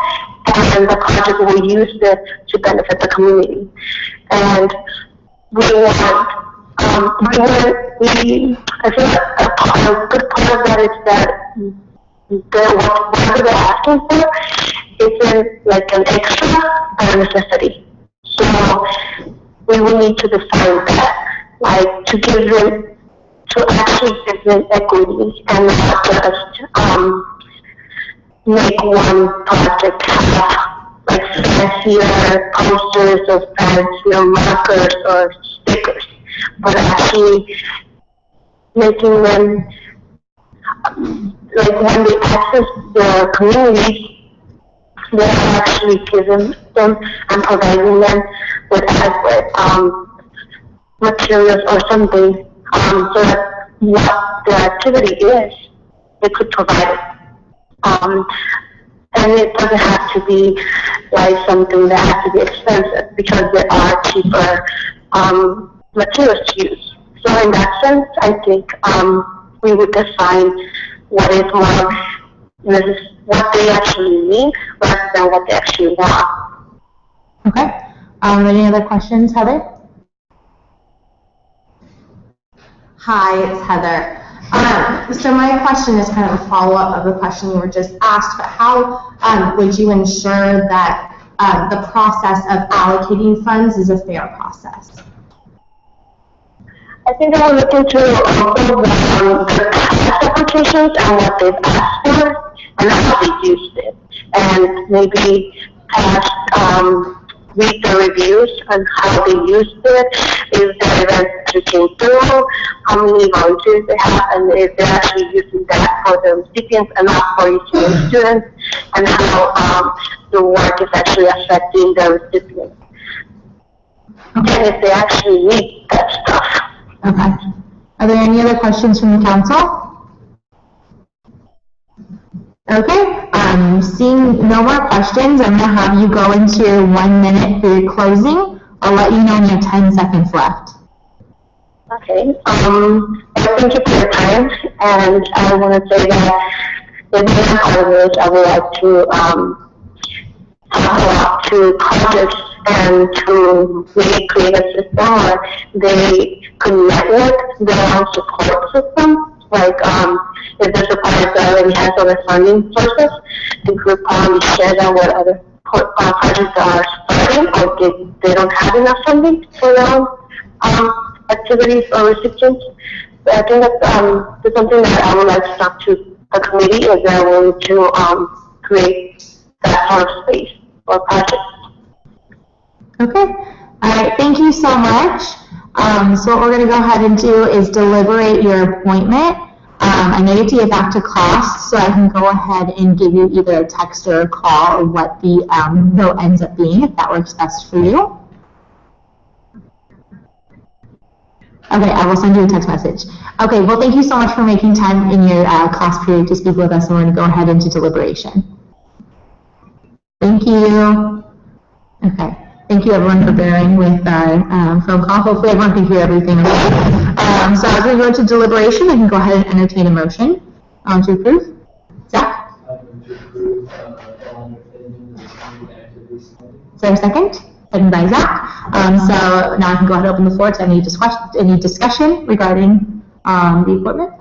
Speaker 11: and the project will use it to benefit the community. And I think a good part of that is that whatever they're asking for isn't like an extra, but a necessity. So we will need to define that, like to actually give them equity and not just make one project have like fancier posters or fancier markers or stickers, but actually making them like when they access the community, they're actually giving them and providing them with adequate materials or something, so that what the activity is, they could provide it. And it doesn't have to be like something that has to be expensive, because there are cheaper materials to use. So in that sense, I think we would define what is more what they actually need rather than what they actually want.
Speaker 1: Okay. Any other questions, Heather?
Speaker 6: Hi, it's Heather. So my question is kind of a follow-up of the question you were just asked, but how would you ensure that the process of allocating funds is a fair process?
Speaker 11: I think I will look into the past applications and what they've asked for and how they used it, and maybe read the reviews on how they used it, if the events actually came through, how many volunteers they have, and if they're actually using that for the recipients and not for UCA students, and how the work is actually affecting the recipients. And if they actually need that stuff.
Speaker 1: Okay. Are there any other questions from the council? Okay. Seeing no more questions, I'm going to have you go into your 1 minute for your closing. I'll let you know when you have 10 seconds left.
Speaker 11: Okay. Thank you for your time, and I want to say that in my college, I would like to talk about to colleges and to really create a system where they could network their own support system. Like, if there's a project that already has other funding sources, they could probably share that with other projects that are starting, or they don't have enough funding for their own activities or recipients. So I think that's something that I would like to talk to the committee, if they're willing to create that sort of space for projects.
Speaker 1: Okay. All right. Thank you so much. So what we're going to go ahead and do is deliberate your appointment. I know you have to get back to class, so I can go ahead and give you either a text or a call or what the vote ends up being, if that works best for you. Okay, I will send you a text message. Okay, well, thank you so much for making time in your class period to speak with us, and we're going to go ahead into deliberation. Thank you. Okay. Thank you everyone for bearing with our phone call. Hopefully everyone can hear everything. So as we go to deliberation, I can go ahead and entertain a motion to approve. Zach?
Speaker 3: I move to approve, calendar fitting to the community activities committee.
Speaker 1: Is there a second? Second by Zach. So now I can go ahead and open the floor to any discussion regarding the equipment.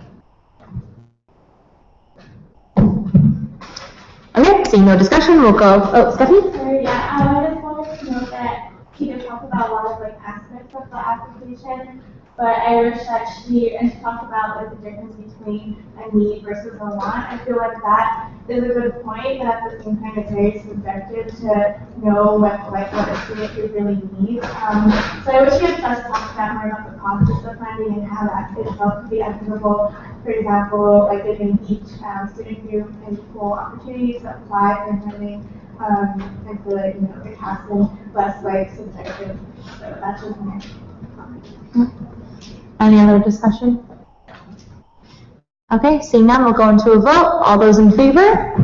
Speaker 1: Okay, seeing no discussion, we'll go, Stephanie?
Speaker 2: Sorry, yeah, I just wanted to note that Peter talked about a lot of like aspects of the application, but I wish that she talked about like the difference between a need versus a want. I feel like that is a good point, but at the same time it's very subjective to know what a student really needs. So I wish we had just talked about more about the process of funding and how that itself could be equitable. For example, like giving each student group equal opportunities to apply for funding. I feel like, it has been less like subjective. So that's just my comment.
Speaker 1: Any other discussion? Okay, seeing none, we'll go into a vote. All those in favor?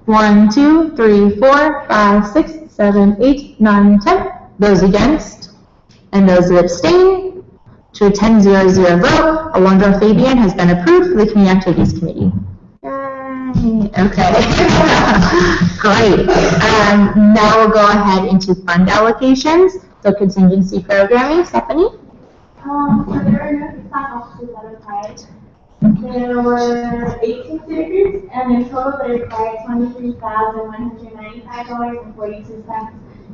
Speaker 1: 1, 2, 3, 4, 5, 6, 7, 8, 9, 10. Those against? And those that abstain? To a 10-0-0 vote, Alondra Fabian has been approved for the Community Activities Committee. Yay. Okay. Great. Now we'll go ahead into fund allocations. So contingency programming, Stephanie?
Speaker 2: So there are no USAC officers that applied. There were 18 student groups, and in total they required $23,195.42.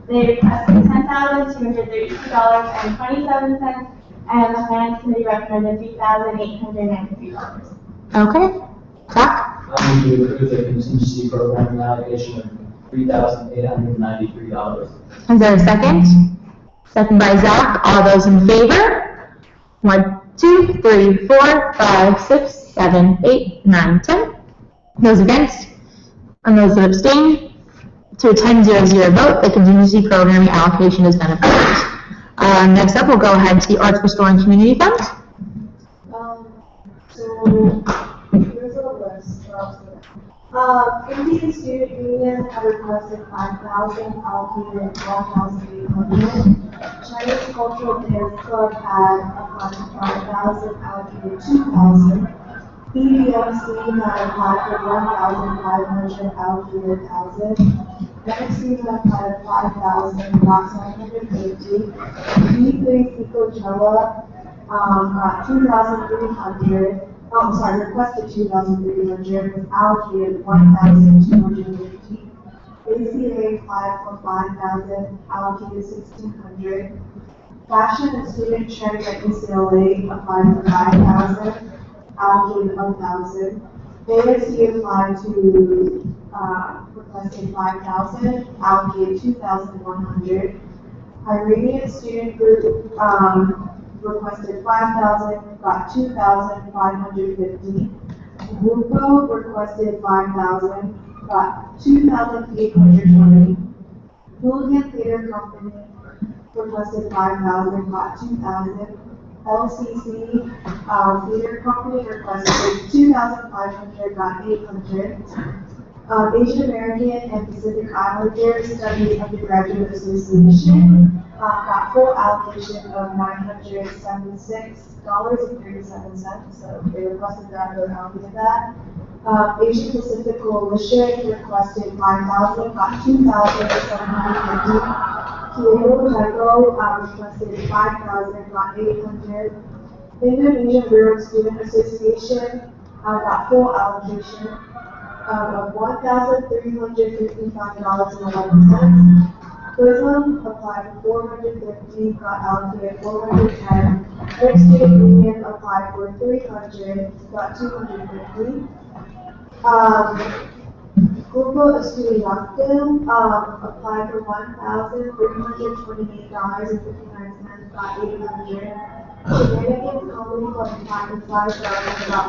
Speaker 2: They requested $10,232.27, and the finance committee recommended $3,893.
Speaker 1: Okay. Zach?
Speaker 3: I move to approve the contingency program allocation of $3,893.
Speaker 1: Is there a second? Second by Zach. All those in favor? 1, 2, 3, 4, 5, 6, 7, 8, 9, 10. Those against? And those that abstain? To a 10-0-0 vote, the contingency programming allocation has been approved. Next up, we'll go ahead to the Arts Restoring Community Fund.
Speaker 7: So here's a list. Indian Student Union had requested 5,000, allocated 1,800. Chinese Cultural Dance Club had applied for 5,000, allocated 2,000. BBMC had applied for 1,500, allocated 1,000. NXC had applied for 5,000, got 750. B3 Coachella got 2,300. Requested 2,300, was allocated 1,250. ACA applied for 5,000, allocated 1,600. Fashion and Student Trend at UCLA applied for 5,000, allocated 1,000. ASC applied to, requested 5,000, allocated 2,100. Iranian Student Group, requested 5,000, got 2,550. Grupo requested 5,000, got 2,820. Hooligan Theater Company requested 5,000, got 2,000. LCC Theater Company requested 2,500, got 800. Asian American and Pacific Islander Studies Undergraduate Association got full allocation of $976.37, so they requested that, or allocated that. Asian Pacific Coalition requested 5,000, got 2,750. Kyoto Jago requested 5,000, got 800. Indonesian Bureau Student Association got full allocation of $1,355.11. Prism applied for 450, got allocated 410. Red Student Union applied for 300, got 250. Grupo Estudiantil applied for $1,328.59, got 800. Shenanigans Company applied for 5,000, got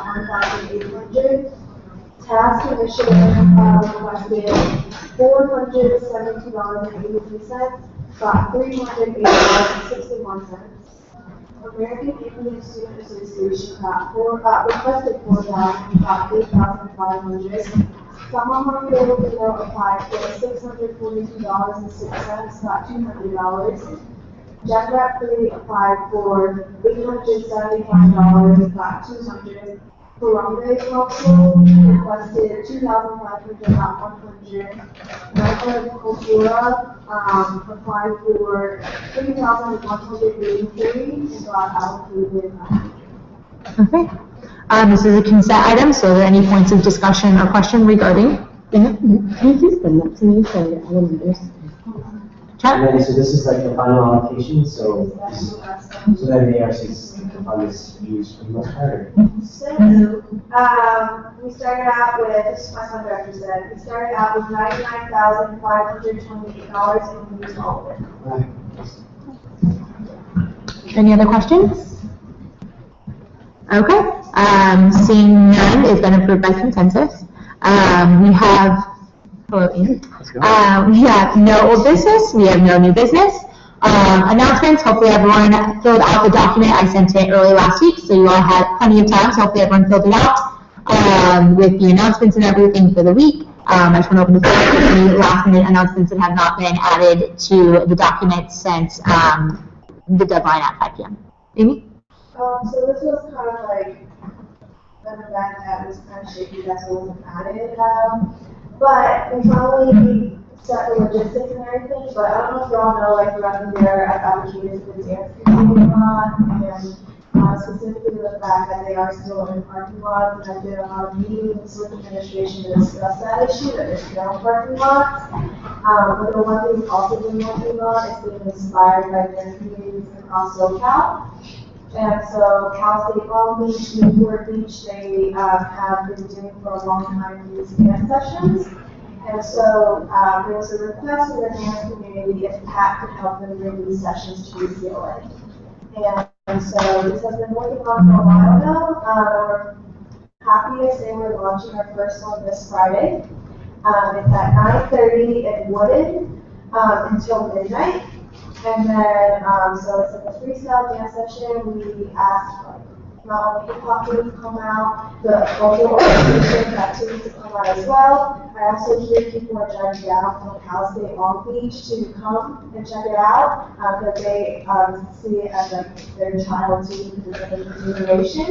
Speaker 7: 1,800. Task Initiative requested $472.83, got $380.61. American Indian Student Association got requested 4,000, got 8,500. Someone might be able to apply for $642.06, not $200. Jack 3 applied for $875, not $200. Harambe Council requested $2,500, not $100. Michael Cultura applied for $3,183 and got allocated $900.
Speaker 1: Okay. This is a consent item, so are there any points of discussion or question regarding?
Speaker 11: Can you just send that to me so I will understand?
Speaker 5: And then, so this is like the final allocation, so that the ARC fund is used for the most part?
Speaker 7: So, we started out with, this is my fund director said, we started out with $99,528 and we used all of it.
Speaker 1: Any other questions? Okay, seeing none, it's been approved by consensus. We have, hello Ian. We have no old business, we have no new business. Announcements, hopefully everyone filled out the document I sent it early last week, so you all had plenty of time, so hopefully everyone filled it out with the announcements and everything for the week. I just want to open the floor for any last minute announcements that have not been added to the document since the deadline at 5 p.m. Amy?
Speaker 7: So this was kind of like an event that was kind of shaky, that's what wasn't added. But we finally set the logistics and everything, but I don't know if y'all know, like throughout the year, I've advocated for the dance community a lot, and specifically the fact that they are still in parking lots, and I've been on a lot of meetings with administration to discuss that issue, that there's no parking lots. But the one thing we've also been working on is being inspired by dance communities across SoCal. And so Cal State Long Beach, Newport Beach, they have been doing for a long time these dance sessions. And so there was a request from the dance community if Pat could help them bring these sessions to UCLA. And so this has been working on for a while now. We're happy to say we're launching our first one this Friday. It's at 9:30 in Wooded until midnight. And then, so it's like a freestyle dance session. We asked not only hip hop groups to come out, the cultural organizations, activities to come out as well. I also hear people are driving down from Cal State Long Beach to come and check it out because they see it as like their child too, because it's like a continuation.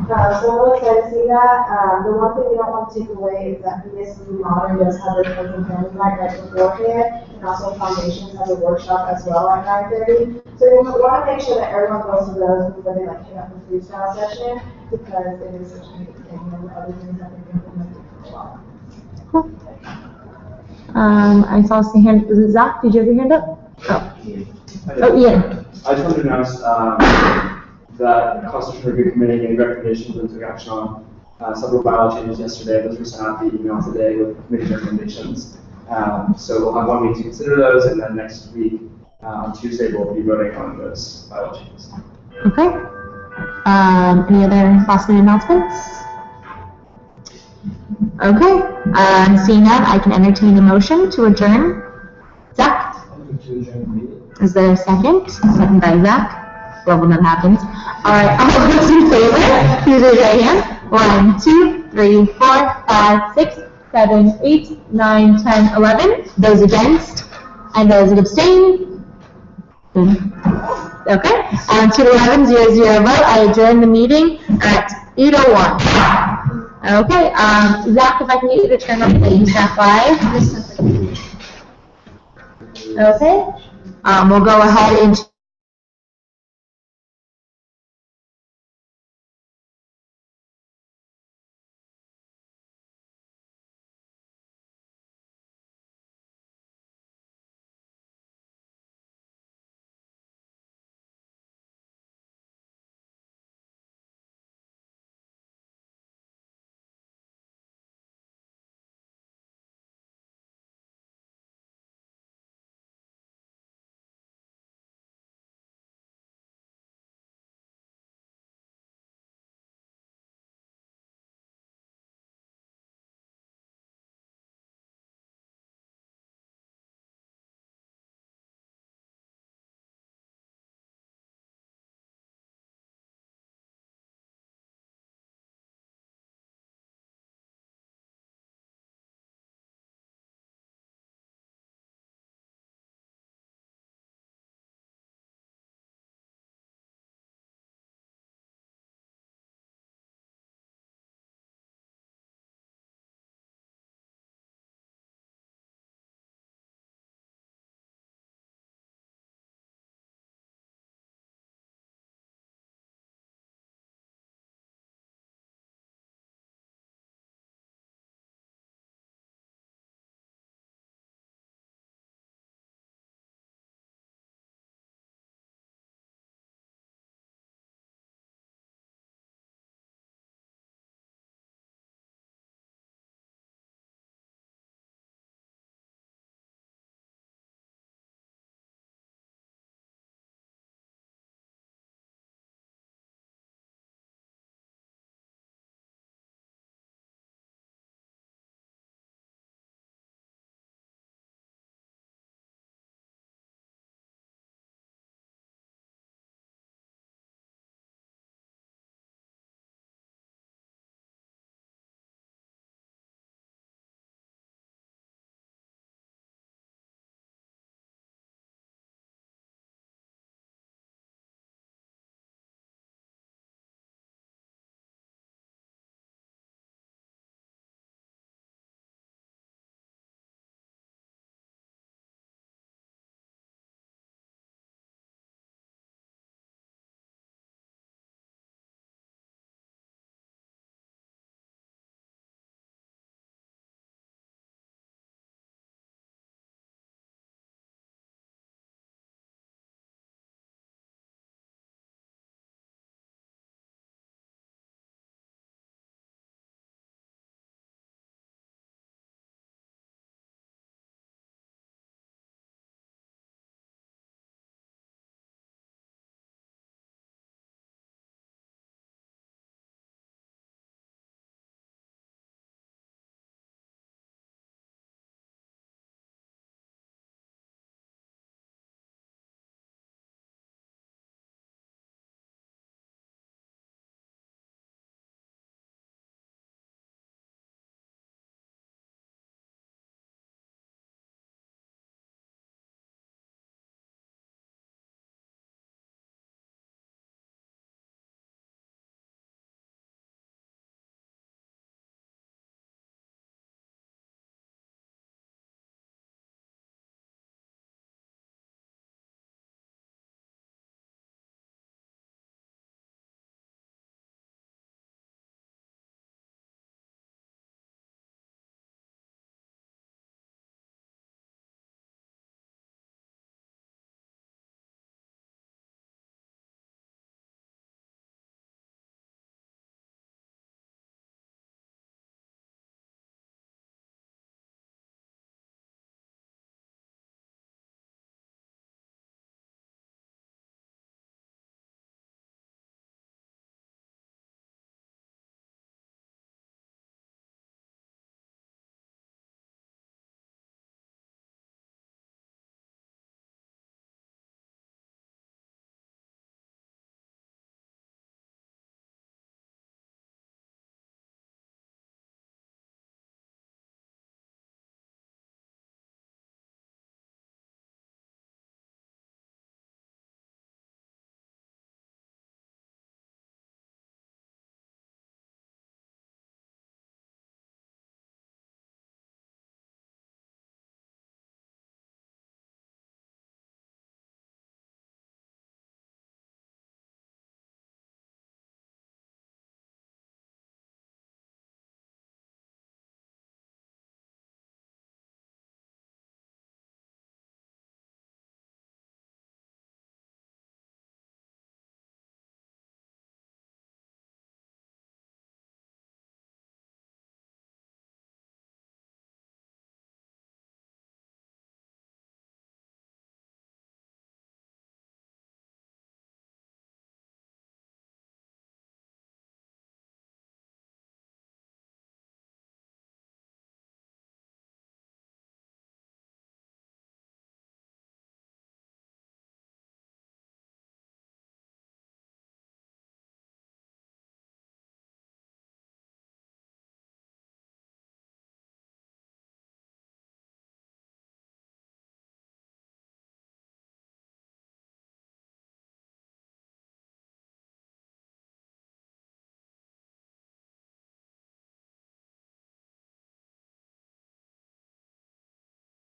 Speaker 7: So I'm really excited to see that. The one thing we don't want to take away is that BSU Modern does have their friends and family night right beforehand, and also Foundations has a workshop as well at 9:30. So we want to make sure that everyone goes to those before they like hit up the freestyle session, because it is such a big thing and the other things that they're implementing for a while.
Speaker 1: Cool. I saw some hand, was it Zach? Did you have your hand up? Oh, Ian.
Speaker 12: I just wanted to announce that the Constitutional Review Committee made recommendations and took action on several bylaw changes yesterday. Those were sent out via email today with committee recommendations. So we'll have 1 week to consider those, and then next week, on Tuesday, we'll be voting on those bylaw changes.
Speaker 1: Okay. Any other last minute announcements? Okay. Seeing none, I can entertain a motion to adjourn. Zach? Is there a second? Second by Zach. Love when that happens. All right, all those in favor, please raise your hand. 1, 2, 3, 4, 5, 6, 7, 8, 9, 10, 11. Those against, and those that abstain. Okay, 2-11, 0-0 vote. I adjourn the meeting at 8:01. Okay, Zach, if I can get you to turn on the USAC Live. Okay, we'll go ahead and